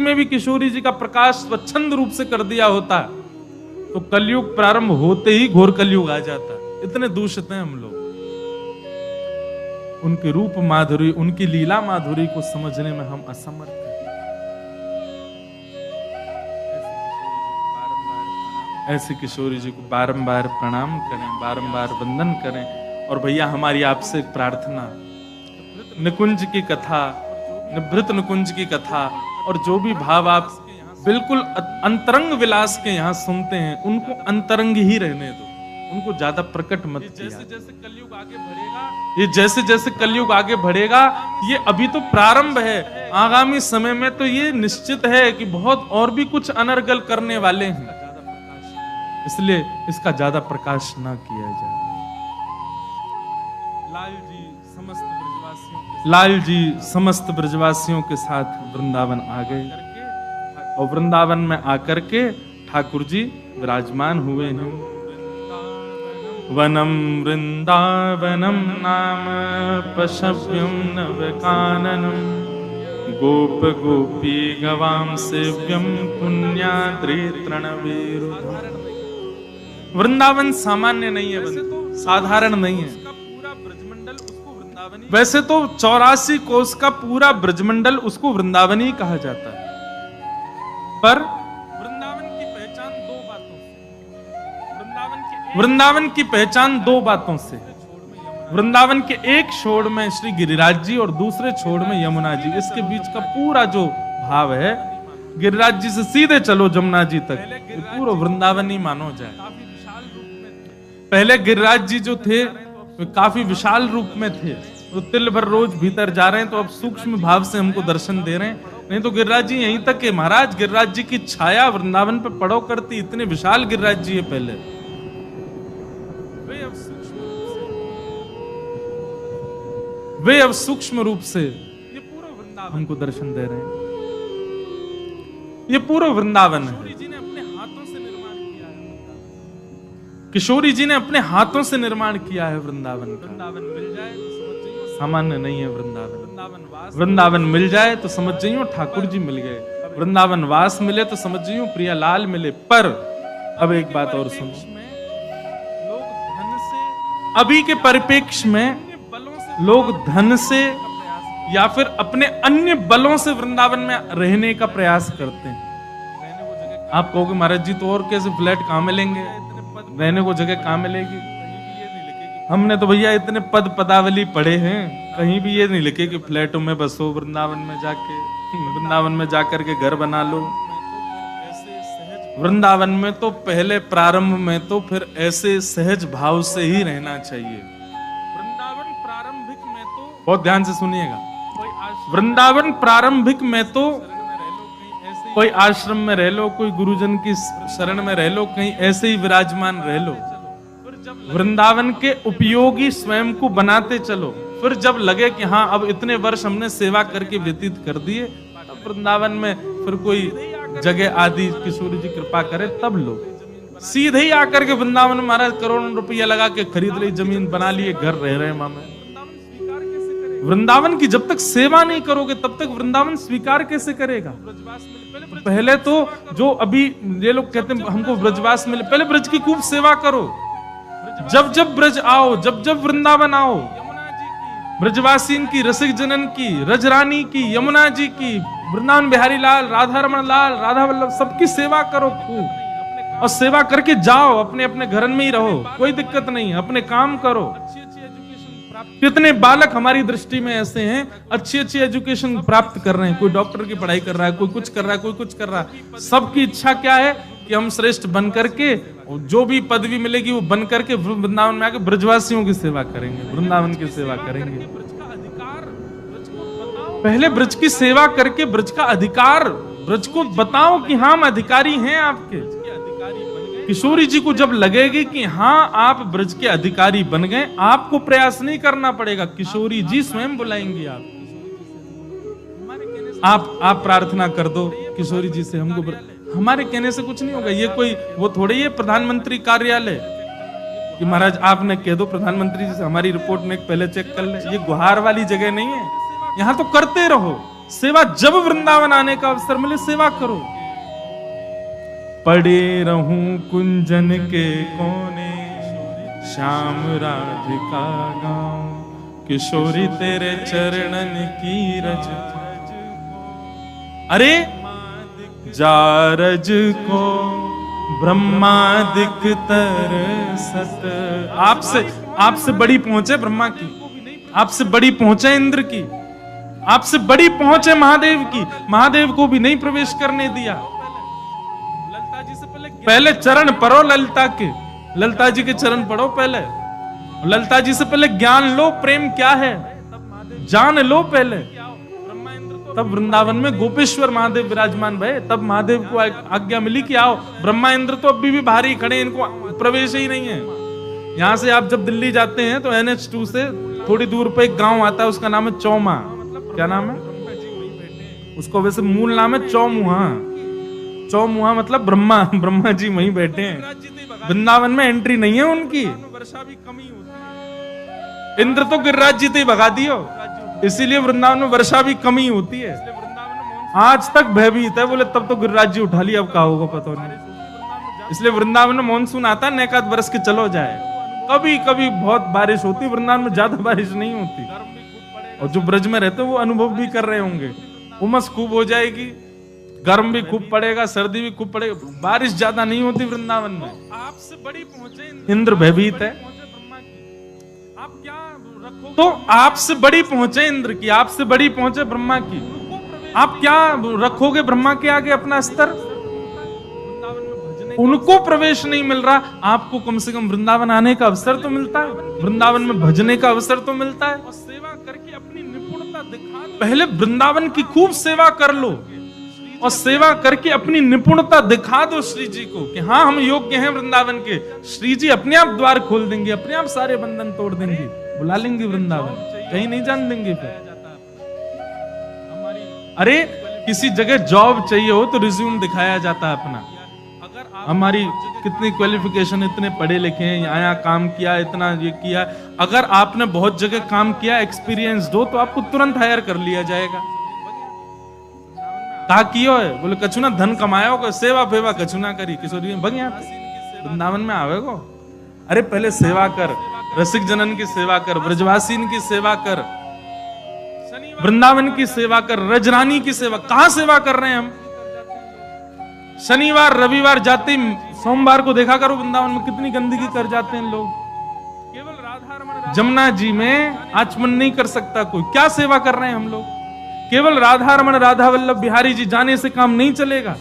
में भी किशोरी जी का प्रकाश स्वच्छंद रूप से कर दिया होता तो कलयुग प्रारंभ होते ही घोर कलयुग आ जाता। इतने दूषित हैं हम लोग। उनके रूप माधुरी, उनकी लीला माधुरी को समझने में हम असमर्थ हैं। ऐसे किशोरी जी को बारंबार प्रणाम करें, बारंबार वंदन करें। और भैया हमारी आपसे प्रार्थना, निकुंज की कथा, निभृत निकुंज की कथा और जो भी भाव आप बिल्कुल अंतरंग विलास के यहाँ सुनते हैं, उनको अंतरंग ही रहने दो, उनको ज्यादा प्रकट मत किया। जैसे जैसे कलयुग आगे बढ़ेगा, ये जैसे जैसे कलयुग आगे बढ़ेगा, ये अभी तो प्रारंभ है। आगामी समय में तो ये निश्चित है कि बहुत और भी कुछ अनर्गल करने वाले हैं, इसलिए इसका ज्यादा प्रकाश ना किया जाए। लाल जी समस्त ब्रजवासियों के साथ वृंदावन आ गए और वृंदावन में आकर के ठाकुर जी विराजमान हुए हैं। वनम वृंदावनम नाम पशव्यम नवकाननम गोप गोपी गवाम सेव्यम पुण्याद्रि तृणवीरुधम। वृंदावन सामान्य नहीं है, साधारण नहीं है। वैसे तो 84 कोस का पूरा ब्रजमंडल उसको वृंदावन ही कहा जाता है, पर वृंदावन की पहचान दो बातों से। वृंदावन की पहचान दो बातों से। वृंदावन के एक छोर में श्री गिरिराज जी और दूसरे छोर में यमुना जी। इसके बीच का पूरा जो भाव है, गिरिराज जी से सीधे चलो जमुना जी तक, ये पूरा वृंदावन ही मानो जाए। पहले गिरिराज जी जो थे वे काफी विशाल रूप में थे, तो तिल भर रोज भीतर जा रहे हैं, तो अब सूक्ष्म भाव से हमको दर्शन दे रहे हैं। नहीं तो गिरिराज जी यहीं तक है महाराज, गिरिराज जी की छाया वृंदावन पे पड़ो करती, इतने विशाल गिरिराज जी है पहले। वे अब सूक्ष्म रूप से ये पूरा वृंदावन हमको दर्शन दे रहे हैं। ये पूरा वृंदावन है। किशोरी जी ने अपने हाथों से निर्माण किया है वृंदावन का। वृंदावन मिल जाए तो समझ जाइए सामान्य नहीं है वृंदावन। वृंदावन मिल जाए तो समझ जाइए ठाकुर जी मिल गए। वृंदावन वास मिले तो समझ जाइए प्रियालाल मिले। पर अब एक बात और सुनो, अभी के परिप्रेक्ष्य में लोग धन से या फिर अपने अन्य बलों से वृंदावन में रहने का प्रयास करते हैं। आप कहोगे महाराज जी तो और कैसे फ्लैट कहां मिलेंगे, रहने को जगह कहां मिलेगी? हमने तो भैया इतने पद पदावली पढ़े हैं, कहीं भी ये नहीं लिखे कि फ्लैटों में बसो, वृंदावन में जाके वृंदावन में जाकर के घर बना लो। वृंदावन में तो पहले प्रारंभ में तो फिर ऐसे सहज भाव से ही रहना चाहिए। वृंदावन प्रारंभिक में तो बहुत ध्यान से सुनिएगा, वृंदावन प्रारंभिक में तो कोई आश्रम में रह लो, कोई गुरुजन की शरण में रह लो, कहीं ऐसे ही विराजमान रह लो। वृंदावन के उपयोगी स्वयं को बनाते चलो। फिर जब लगे कि हाँ अब इतने वर्ष हमने सेवा करके व्यतीत कर दिए, तब वृंदावन में फिर कोई जगह आदि किशोरी जी कृपा करे तब लो। सीधे ही आकर के वृंदावन महाराज करोड़ों रुपया लगा के खरीद ली जमीन, बना लिए घर, रह रहे मामे। वृंदावन की जब तक सेवा नहीं करोगे तब तक वृंदावन स्वीकार कैसे करेगा? पहले तो जो अभी ये लोग कहते हैं हमको ब्रजवास मिले, पहले ब्रज की खूब सेवा करो। जब जब ब्रज आओ, जब जब वृंदावन आओ, ब्रजवासीन की, रसिक जनन की, रजरानी की, यमुना जी की, वृंदावन बिहारी लाल, राधा रमन लाल, राधा वल्लभ, सबकी सेवा करो खूब। और सेवा करके जाओ, अपने अपने घर में ही रहो, कोई दिक्कत नहीं, अपने काम करो। कितने बालक हमारी दृष्टि में ऐसे हैं अच्छी अच्छी एजुकेशन प्राप्त कर रहे हैं, कोई डॉक्टर की पढ़ाई कर रहा है, कोई कुछ कर रहा है, कोई कुछ कर रहा है। सबकी इच्छा क्या है कि हम श्रेष्ठ बन करके जो भी पदवी मिलेगी वो बन करके वृंदावन में आके ब्रजवासियों की सेवा करेंगे, वृंदावन की सेवा करेंगे। पहले ब्रज की सेवा करके ब्रज का अधिकार, ब्रज को बताओ कि हाँ हम अधिकारी हैं आपके। किशोरी जी को जब लगेगी कि हाँ आप ब्रज के अधिकारी बन गए, आपको प्रयास नहीं करना पड़ेगा, किशोरी जी स्वयं बुलाएंगी आप प्रार्थना कर दो किशोरी जी से, हमको हमारे कहने से कुछ नहीं होगा। ये कोई वो थोड़ी है प्रधानमंत्री कार्यालय कि महाराज आपने कह दो प्रधानमंत्री जी से हमारी रिपोर्ट में पहले चेक कर ले। ये गुहार वाली जगह नहीं है, यहाँ तो करते रहो। सेवा जब वृंदावन आने का अवसर मिले सेवा करो। पड़े रहूं कुंजन के कोने, श्याम राधिका गाऊं, किशोरी तेरे चरणन की रज। अरे जारज को ब्रह्मादिक तरसत। आपसे बड़ी पहुंचे ब्रह्मा की, आपसे बड़ी पहुंचे इंद्र की, आपसे बड़ी पहुंचे महादेव की। महादेव को भी नहीं प्रवेश करने दिया। ललिता जी से पहले चरण पढ़ो ललिता के, ललिता जी के चरण पढ़ो पहले। ललिता जी से पहले ज्ञान लो, प्रेम क्या है जान लो पहले। तब वृंदावन में गोपेश्वर महादेव विराजमान भये, तब महादेव को आज्ञा मिली कि आओ। ब्रह्मा इंद्र तो अभी भी बाहर ही खड़े, इनको प्रवेश ही नहीं है। यहां से आप जब दिल्ली जाते हैं तो NH2 से थोड़ी दूर पे एक गांव आता है, उसका नाम है चौमा। क्या नाम है उसको? वैसे मूल नाम है चौमुहा। चौमुहा मतलब ब्रह्मा जी वहीं बैठे हैं। वृंदावन में एंट्री नहीं है उनकी। इंद्र तो गिरिराज जी ही भगा दियो, इसीलिए वृंदावन में वर्षा भी कमी होती है। आज तक भयभीत है, बोले तब तो गिरिराज जी उठा लिया, अब क्या होगा पता नहीं। इसलिए वृंदावन में मानसून आता है, नेकात बरस के चलो जाए। कभी कभी बहुत बारिश होती, वृंदावन में ज्यादा बारिश नहीं होती। और जो ब्रज में रहते हैं वो अनुभव भी कर रहे होंगे। उमस खूब हो जाएगी, गर्म भी खूब पड़ेगा, सर्दी भी खूब पड़ेगा, बारिश ज्यादा नहीं होती वृंदावन में। आपसे बड़ी पहुंचे इंद्र भयभीत है। आप क्या रखो तो आपसे बड़ी पहुंचे इंद्र की, आपसे बड़ी पहुंचे ब्रह्मा की। आप क्या रखोगे ब्रह्मा के आगे अपना स्तर? उनको प्रवेश नहीं मिल रहा, आपको कम से कम वृंदावन आने का अवसर तो मिलता है, वृंदावन में भजने का अवसर तो मिलता है। और सेवा करके अपनी निपुणता दिखा दो। पहले वृंदावन की खूब सेवा कर लो और सेवा करके अपनी निपुणता दिखा दो श्री जी को कि हाँ हम योग्य हैं वृंदावन के। श्री जी अपने आप द्वार खोल देंगे, अपने आप सारे बंधन तोड़ देंगे, बुला लेंगे वृंदावन, कहीं नहीं जान देंगे फिर। अरे किसी जगह जॉब चाहिए हो तो रिज्यूम दिखाया जाता है अपना। हमारी कितनी क्वालिफिकेशन, इतने पढ़े लिखे हैं, यहाँ काम किया, इतना ये किया। अगर आपने बहुत जगह काम किया, एक्सपीरियंस दो, तो आपको तुरंत हायर कर लिया जाएगा। कियो है बोले कछु ना धन कमायो, सेवा फेवा कछु ना करी, किशोरी भगिया वृंदावन में आवेगो। अरे पहले सेवा कर, रसिक जनन की सेवा कर, ब्रजवासीन की सेवा कर, वृंदावन की सेवा कर, रजरानी की सेवा। कहां सेवा कर रहे हैं हम? शनिवार रविवार जाते, सोमवार को देखा करो वृंदावन में कितनी गंदगी कर जाते हैं लोग। केवल राधा रमण जमुना जी में आचमन नहीं कर सकता कोई, क्या सेवा कर रहे हैं हम लोग? केवल राधा रमण राधा वल्लभ बिहारी जी जाने से काम नहीं चलेगा।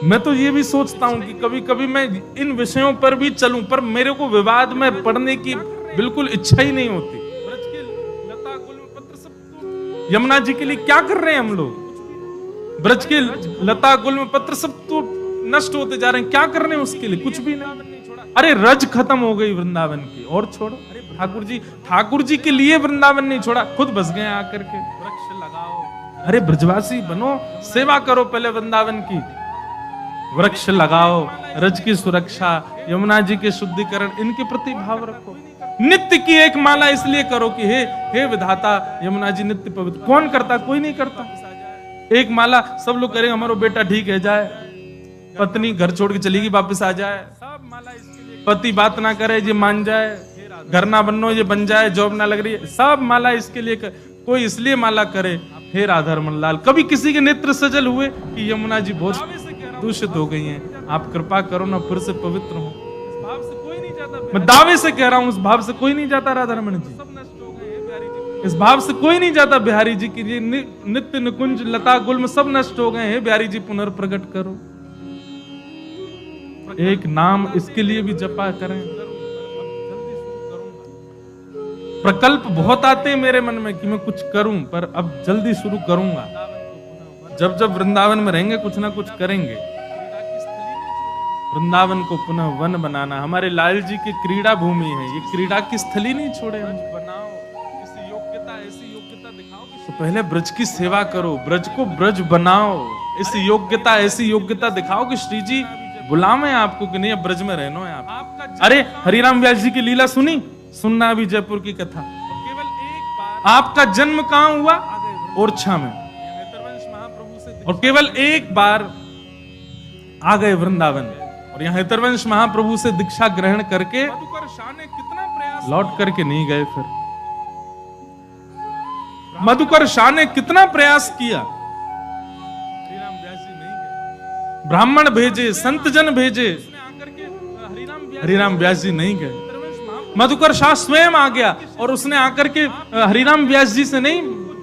मैं तो ये भी सोचता हूं कि कभी कभी मैं इन विषयों पर भी चलूं, पर मेरे को विवाद में पढ़ने की बिल्कुल इच्छा ही नहीं होती। यमुना जी के लिए क्या कर रहे हैं हम लोग? ब्रज के लता गुल्म पत्र सब तो नष्ट होते जा रहे हैं, क्या कर रहे हैं उसके लिए? कुछ भी नहीं। अरे रज खत्म हो गई वृंदावन की, और छोड़ो। ठाकुर जी के लिए वृंदावन नहीं छोड़ा, खुद बस गए आकर के। वृक्ष लगाओ, अरे ब्रजवासी बनो, सेवा करो पहले वृंदावन की। वृक्ष लगाओ, रज की सुरक्षा, यमुना जी के शुद्धिकरण, इनके प्रति भाव रखो। नित्य की एक माला इसलिए करो कि हे विधाता यमुना जी नित्य पवित्र। कौन करता? कोई नहीं करता। एक माला सब लोग करेंगे, हमारा बेटा ठीक है जाए, पत्नी घर छोड़ के चलेगी वापस आ जाए, पति बात ना करे ये मान जाए, घर ना बनो ये बन जाए, जॉब ना लग रही है, सब माला इसके लिए कोई इसलिए माला करे। हे राधा रमन लाल, कभी किसी के नेत्र सजल हुए कि यमुना जी बहुत दूषित हो गई हैं, आप कृपा करो ना फिर से पवित्र हो? इस भाव से कोई नहीं जाता। मैं दावे से कह रहा हूं, इस भाव से कोई नहीं जाता राधा रमन जी, इस भाव से कोई नहीं जाता बिहारी जी की ये नित्य निकुंज लता गुल्म सब नष्ट हो गए हैं, बिहारी जी पुनर्प्रगट करो। एक नाम इसके लिए भी जपा करें। प्रकल्प बहुत आते हैं मेरे मन में कि मैं कुछ करूं, पर अब जल्दी शुरू करूंगा। जब जब वृंदावन में रहेंगे कुछ ना कुछ करेंगे। वृंदावन को पुनः वन बनाना हमारे लाल जी की क्रीड़ा भूमि है, ये क्रीड़ा की स्थली नहीं छोड़े हम। बनाओ ऐसी योग्यता दिखाओ। तो पहले ब्रज की सेवा करो, ब्रज को ब्रज बनाओ, ऐसी योग्यता दिखाओ कि श्री जी बुलावे आपको कि नहीं अब ब्रज में रहना है आप। अरे हरिराम व्यास जी की लीला सुनी? सुनना अभी जयपुर की कथा। केवल एक बार आपका जन्म कहां हुआ? ओरछा में। और केवल एक बार आ गए वृंदावन, और यहाँ हितरवंश महाप्रभु से दीक्षा ग्रहण करके लौट करके नहीं गए। फिर मधुकर शाह ने कितना प्रयास किया, ब्राह्मण भेजे, संत जन भेजे, हरिराम व्यास जी नहीं गए। मधुकर शाह स्वयं आ गया और उसने आकर के हरिराम व्यास जी से नहीं,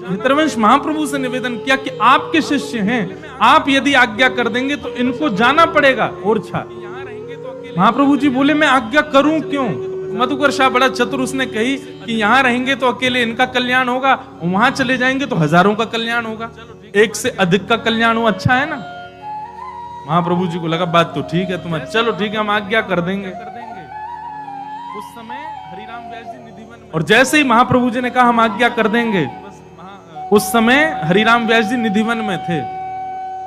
हितरवंश महाप्रभु से निवेदन किया कि आपके शिष्य हैं, आप यदि आज्ञा कर देंगे तो इनको जाना पड़ेगा ओरछा। महाप्रभु जी बोले मैं आज्ञा करूं क्यों? मधुकर शाह बड़ा चतुर, उसने कही कि यहां रहेंगे तो अकेले इनका कल्याण होगा, वहां चले जाएंगे तो हजारों का कल्याण होगा, एक से अधिक का कल्याण हो, अच्छा है ना। महाप्रभु जी को लगा बात तो ठीक है, तुम चलो ठीक है हम आज्ञा कर देंगे। उस समय हरिराम व्यास जी निधिवन में, और जैसे ही महाप्रभु जी ने कहा हम आज्ञा कर देंगे, उस समय हरिराम व्यास जी निधिवन में थे।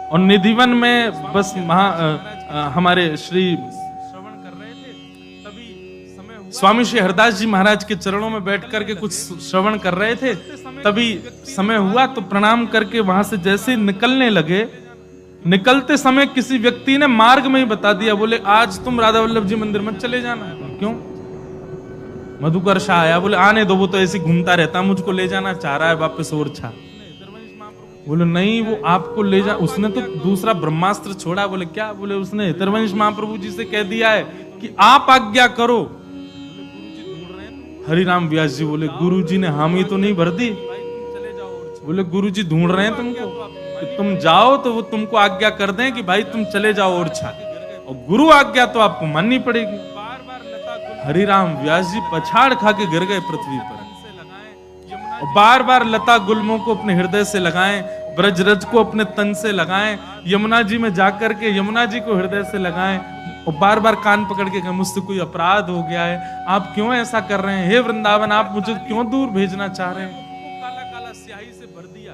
और निधिवन में बस हमारे श्री श्रवण कर रहे थे, तभी समय हुआ, स्वामी श्री हरदास जी महाराज के चरणों में बैठ करके कुछ श्रवण कर रहे थे, तभी समय हुआ तो प्रणाम करके वहां से जैसे निकलने लगे, निकलते समय किसी व्यक्ति ने मार्ग में ही बता दिया, बोले आज तुम राधा वल्लभ जी मंदिर में चले जाना। क्यों? मधुकर शाह आया, बोले आने दो, वो तो ऐसे घूमता रहता, मुझको ले जाना चाह रहा है वापस ओरछा। बोले नहीं, वो आपको ले जा, उसने तो दूसरा ब्रह्मास्त्र छोड़ा। बोले क्या? बोले उसने हितरवंश महाप्रभु जी से कह दिया है कि आप आज्ञा करो। हरिराम व्यास जी बोले गुरु जी ने हामी तो नहीं भर दी। बोले गुरु जी ढूंढ रहे हैं तुमको, कि तुम जाओ तो वो तुमको आज्ञा कर दें कि भाई तुम चले जाओ ओरछा, और गुरु आज्ञा तो आपको माननी पड़ेगी। हरिराम व्यास जी पछाड़ खा के गिर गए पृथ्वी पर, और बार बार लता गुल्मों को अपने हृदय से लगाएं, ब्रजरज को अपने तन से लगाएं, यमुना जी में जाकर के यमुना जी को हृदय से लगाएं, और बार बार कान पकड़ के कहें मुझसे कोई अपराध हो गया है, आप क्यों ऐसा कर रहे हैं, हे वृंदावन आप मुझे क्यों दूर भेजना चाह रहे हैं। काला काला स्याही से भर दिया,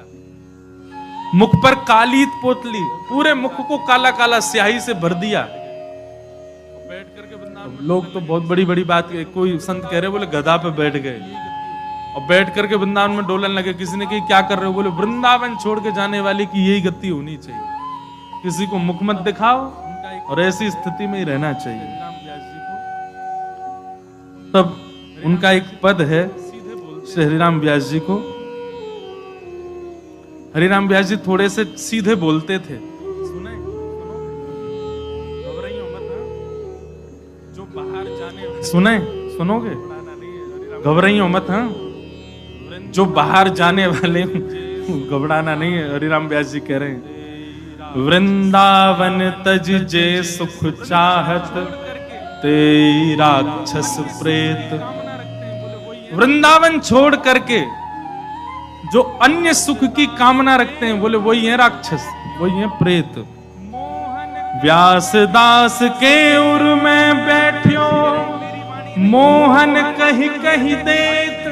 मुख पर कालीत पोतली, पूरे मुख को काला काला स्याही से भर दिया। बैठ करके लोग तो बहुत बड़ी बड़ी बात, कोई संत कह रहे बोले गधा पे बैठ गए और बैठ करके वृंदावन में डोलन लगे। किसी ने कही क्या कर रहे हो? बोले वृंदावन छोड़ के जाने वाले की यही गति होनी चाहिए, किसी को मुख मत दिखाओ और ऐसी स्थिति में ही रहना चाहिए। तब उनका एक पद है श्री हरिराम व्यास जी को, हरिराम व्यास जी थोड़े से सीधे बोलते थे। सुने सुनोगे? घबराइयो मत, हाँ जो बाहर जाने वाले घबराना नहीं है। हरिराम व्यास जी कह रहे हैं वृंदावन तज जे सुख चाहत ते राक्षस प्रेत। वृंदावन छोड़ करके जो अन्य सुख की कामना रखते हैं, बोले वही है राक्षस, वही है प्रेत। व्यास दास के उर में बैठियो मोहन कहीं कहीं देत।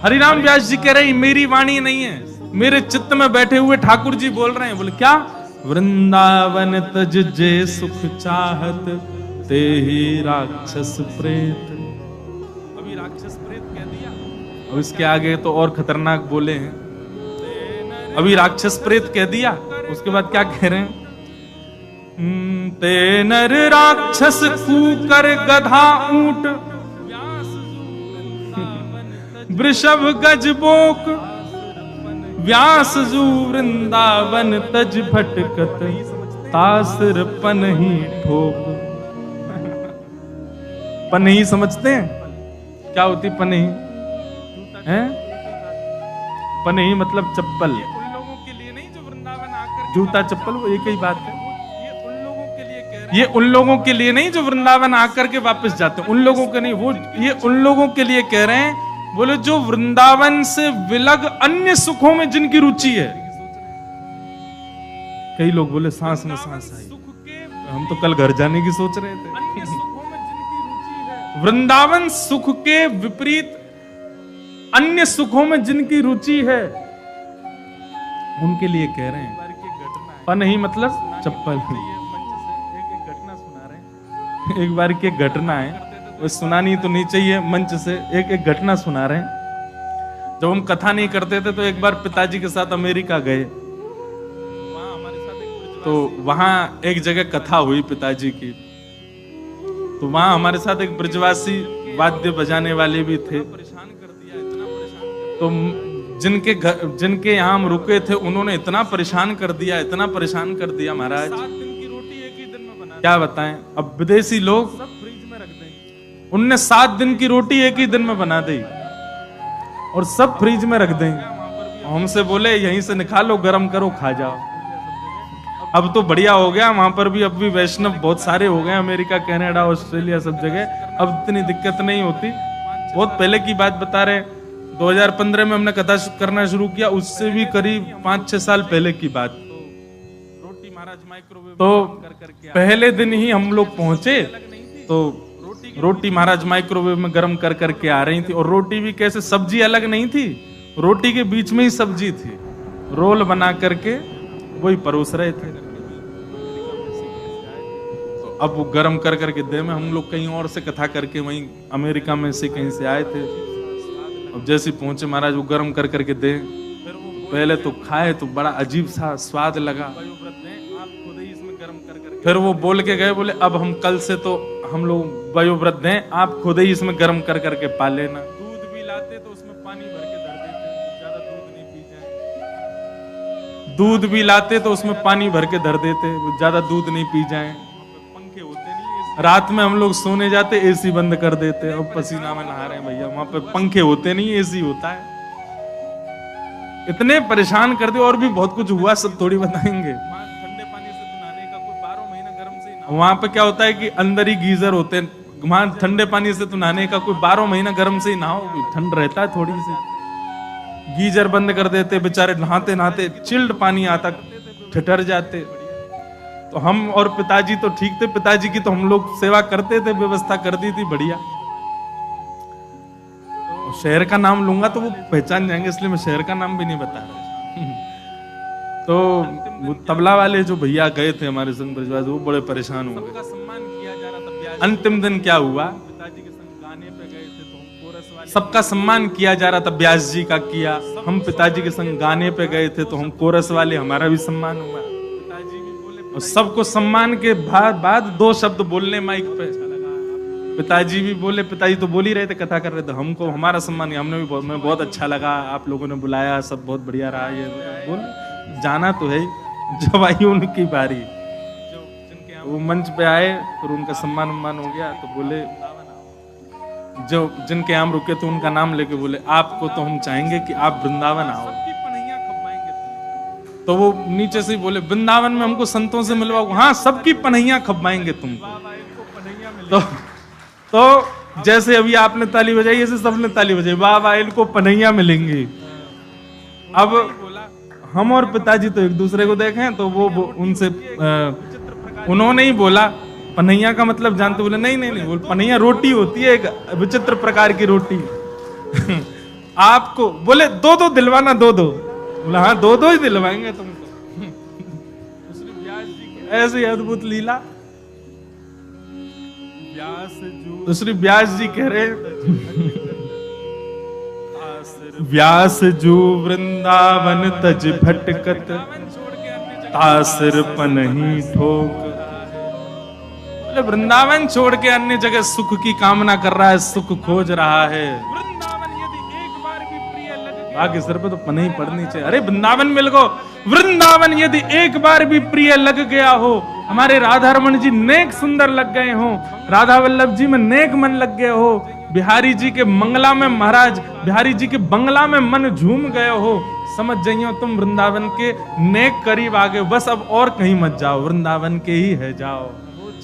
हरिराम व्यास जी कह रहे मेरी वाणी नहीं है, मेरे चित्त में बैठे हुए ठाकुर जी बोल रहे हैं। बोले क्या? वृंदावन तज जे सुख चाहत ते ही राक्षस प्रेत। अभी राक्षस प्रेत कह दिया, अब इसके आगे तो और खतरनाक बोले हैं। अभी राक्षस प्रेत कह दिया, उसके बाद क्या कह रहे हैं? ते नर राक्षस कूकर गधा ऊंट वृषभ गजबोक व्यास जू वृंदावन तज भटकत तासर पनही ठोक। पनही समझते हैं क्या होती पनही? हैं? पनही मतलब चप्पल। उन लोगों के लिए नहीं जो वृंदावन आकर जूता चप्पल, वो एक ही बात है। ये उन लोगों के लिए नहीं जो वृंदावन आकर के वापस जाते हैं, उन लोगों के नहीं, वो ये उन लोगों के लिए कह रहे हैं। बोले जो वृंदावन से विलग अन्य सुखों में जिनकी रुचि है। कई लोग बोले सांस में सांस आई, हम तो कल घर जाने की सोच रहे थे। वृंदावन सुख के विपरीत अन्य सुखों में जिनकी रुचि है, उनके लिए कह रहे हैं। पर नहीं मतलब चप्पल। एक बार की घटना है, वो सुनानी तो नहीं चाहिए मंच से, एक घटना सुना रहे हैं। जब हम कथा नहीं करते थे तो एक बार पिताजी के साथ अमेरिका गए, वहां हमारे साथ एक तो वहां एक जगह कथा हुई पिताजी की, तो वहां हमारे साथ एक ब्रजवासी वाद्य बजाने वाले भी थे। परेशान कर दिया, इतना परेशान, तो जिनके यहाँ हम रुके थे उन्होंने इतना परेशान कर दिया, इतना परेशान कर दिया महाराज, 7 दिन की रोटी एक ही दिन में बना, क्या बताएं। अब विदेशी लोग सब फ्रिज में रख दें, उनने 7 दिन की रोटी एक ही दिन में बना दी और सब फ्रिज में रख दें। हमसे बोले यहीं से निकालो, गरम करो, खा जाओ। अब तो बढ़िया हो गया, वहां पर भी अब भी वैष्णव बहुत सारे हो गए, अमेरिका, कनाडा, ऑस्ट्रेलिया, सब जगह अब इतनी दिक्कत नहीं होती। बहुत पहले की बात बता रहे, 2015 में हमने कथा करना शुरू किया, उससे भी करीब 5-6 साल पहले की बात। रोटी महाराज माइक्रोवेव तो पहले दिन ही हम लोग पहुंचे, तो रोटी महाराज माइक्रोवेव में गर्म कर करके आ रही थी, और रोटी भी कैसे, सब्जी अलग नहीं थी, रोटी के बीच में ही सब्जी थी, रोल बना करके वही परोस रहे थे। तो अब वो गर्म कर करके दे में, हम लोग कहीं और से कथा करके वहीं अमेरिका में से कहीं से आए थे। अब जैसे पहुंचे महाराज वो गर्म कर करके दे, पहले तो खाए तो बड़ा अजीब सा स्वाद लगा, फिर वो बोल के गए, बोले अब हम कल से तो हम लोग वयोवृद्ध हैं, आप खुद ही इसमें गर्म कर करके पा लेना। दूध भी लाते तो उसमें पानी भर के धर देते, ज्यादा दूध नहीं पी जाए। दूध भी लाते तो उसमें पानी भर के धर देते, ज्यादा दूध नहीं पी जाए। पंखे होते नहीं, रात में हम लोग सोने जाते एसी बंद कर देते, अब पसीना में नहा रहे हैं भैया, वहां पे पंखे होते नहीं, एसी होता है। इतने परेशान कर दे, और भी बहुत कुछ हुआ, सब थोड़ी बताएंगे। वहां पे क्या होता है कि अंदर ही गीजर होते हैं, वहां ठंडे पानी से तो नहाने का कोई 12 महीना गर्म से ही नहाओ, ठंड रहता है थोड़ी सी, गीजर बंद कर देते, बेचारे नहाते नहाते चिल्ड पानी आता, ठिठर जाते। तो हम और पिताजी तो ठीक थे, पिताजी की तो हम लोग सेवा करते थे, व्यवस्था कर दी थी बढ़िया। तो शहर का नाम लूंगा तो वो पहचान जाएंगे, इसलिए मैं शहर का नाम भी नहीं बता रहा। तो वो तबला वाले जो भैया गए थे हमारे संग ब्रजवासी, वो बड़े परेशान हो गए। सबका सम्मान किया जा रहा था। अंतिम दिन क्या हुआ, पिताजी के संग गाने पे गए थे तो हम कोरस वाले, सबका सम्मान किया जा रहा था, व्यास जी का किया, हम पिताजी के संग गाने पे गए थे तो हम कोरस वाले, हमारा भी सम्मान हुआ। पिताजी भी बोले, और सबको सम्मान के बाद 2 शब्द बोलने माइक पे, पिताजी भी बोले, पिताजी तो बोल ही रहे थे, कथा कर रहे थे, हमको हमारा सम्मान, हमने भी मैं बहुत अच्छा लगा, आप लोगों ने बुलाया, सब बहुत बढ़िया रहा, ये बोल जाना तो है। जब आई उनकी बारी, वो मंच पे आए, फिर उनका सम्मान हो गया, तो बोले जो जिनके यहाँ रुके थे उनका नाम लेके बोले, आपको तो हम चाहेंगे कि आप वृंदावन आओ। तो वो नीचे से बोले, वृंदावन में हमको संतों से मिलवाओ। हाँ, सबकी पनहियां खपाएंगे तुमको। तो जैसे अभी आपने ताली बजाई, ऐसे सबने ताली बजाई, वाह वाह, इनको पनहियां मिलेंगी। अब हम और पिताजी तो एक दूसरे को देखें, तो वो उनसे उन्होंने ही बोला, पनैया का मतलब जानते, बोले नहीं नहीं नहीं, बोल पनैया रोटी होती है, एक विचित्र प्रकार की रोटी। आपको बोले 2-2 दिलवाना, 2-2, बोला हाँ 2-2 ही दिलवाएंगे तुमको। ऐसी अद्भुत लीला। दूसरी व्यास जी कह रहे, व्यास जू वृंदावन तज भटकत, तासिर पनही ठोक। वृंदावन छोड़ के अन्य जगह सुख की कामना कर रहा है, सुख खोज रहा है। वृंदावन यदि एक बार भी प्रिय लग गया, आगे सिर पे तो पनही पड़नी चाहिए। अरे वृंदावन मिल गो, वृंदावन यदि एक बार भी प्रिय लग गया हो, हमारे राधा रमन जी नेक सुंदर लग गए हो, राधा वल्लभ जी में नेक मन लग गए हो, बिहारी जी के मंगला में, महाराज बिहारी जी के बंगला में मन झूम गए हो, समझ जाइयो तुम वृंदावन के नेक करीब आ गए। बस अब और कहीं मत जाओ, वृंदावन के ही है जाओ।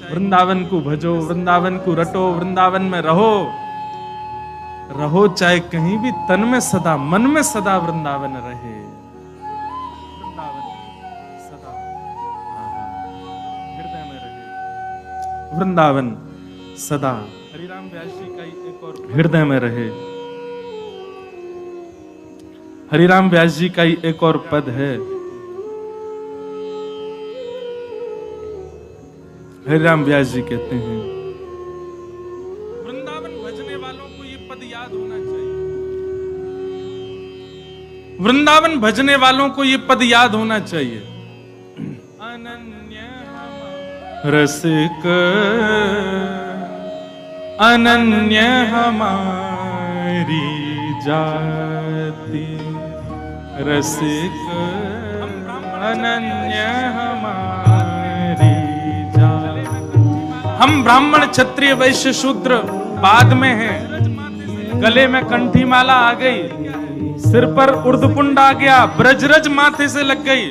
वृंदावन को भजो, वृंदावन को रटो, वृंदावन में रहो, रहो चाहे कहीं भी, तन में सदा, मन में सदा वृंदावन रहे। वृंदावन सदा हृदय में रहे, वृंदावन सदा हरिराम व्यास जी का एक और हृदय में रहे। हरिराम व्यास जी का ही एक और पद है, हरिराम व्यास जी कहते हैं, वृंदावन भजने वालों को ये पद याद होना चाहिए। वृंदावन भजने वालों को ये पद याद होना चाहिए। अनन्य रसिक अनन्य हमारी जाति, रसिक अनन्य हमारी जाति। हम ब्राह्मण क्षत्रिय वैश्य शूद्र बाद में हैं। गले में कंठी माला आ गई, सिर पर उर्दपुंड आ गया, ब्रजरज माथे से लग गई।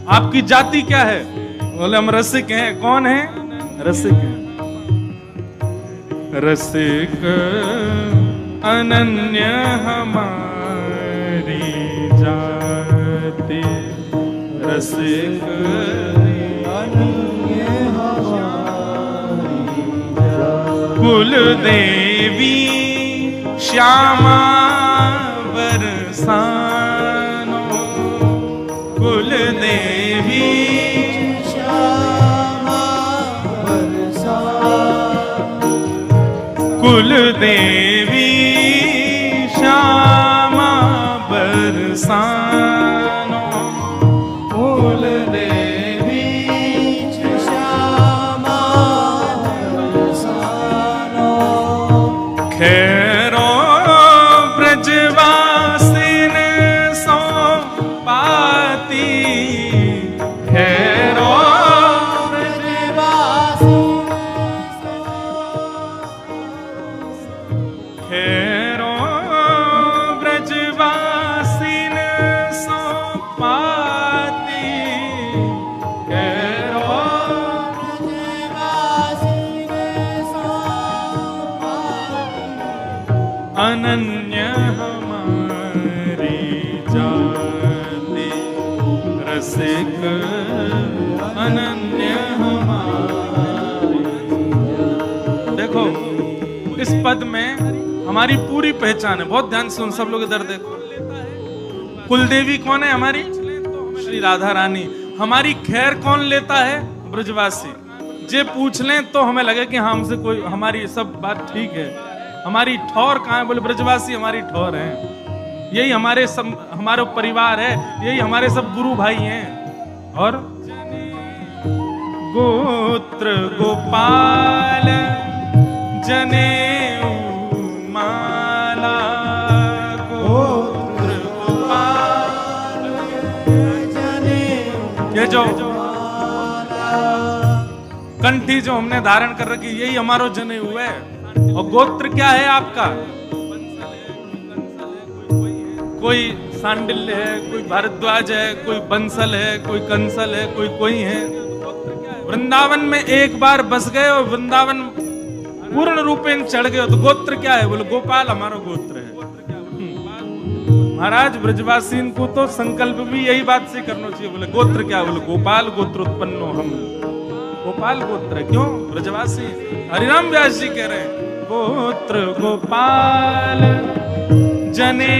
आपकी जाति क्या है? बोले हम रसिक हैं। कौन है? रसिक हैं। रसिक अनन्य हमारी जाति, रसिक अनन्य हमारी जाति। कुल देवी श्यामा बरसानो, कुल देवी श्यामा बरसानो, कुल देवी श्यामा बरसानो, कुल देवी श्यामा बरसानो। खैरो ब्रजवासिन सो पाती, खैरो खैरो ब्रजवासिन सो पाती, खैरो ब्रजवासिन सो पाती। अनन्य हमारी जाति, रसिक अनन्य हमारी। देखो इस पद में हमारी पूरी पहचान है। बहुत ध्यान से उन सब लोग इधर देखो। कुलदेवी कौन है? हमारी श्री राधा रानी। हमारी खैर कौन लेता है? ब्रजवासी। जे पूछ लें तो हमें लगे कि हाँ हमसे कोई, हमारी सब बात ठीक है। हमारी ठौर कहाँ है? बोले ब्रजवासी हमारी ठौर है। यही हमारे सब, हमारे परिवार है, यही हमारे सब गुरु भाई हैं। और गोत्र गोपाल जनेऊ माला, गोत्र गोपाल जनेऊ। ये जो कंठी जो हमने धारण कर रखी, यही हमारो जनेऊ है। और गोत्र क्या है आपका? कोई सांडिल्य है, कोई भारद्वाज है, कोई बंसल है, कोई कंसल है, कोई है। वृंदावन में एक बार बस गए और वृंदावन पूर्ण रूपेण चढ़ गए तो गोत्र क्या है? बोले गोपाल हमारा गोत्र है। महाराज ब्रजवासी को तो संकल्प भी यही बात से करना चाहिए। बोले गोत्र क्या? बोले गोपाल गोत्र उत्पन्नो हम, गोपाल गोत्र है। क्यों? ब्रजवासी। हरिराम व्यास जी कह रहे हैं गोत्र गोपाल जने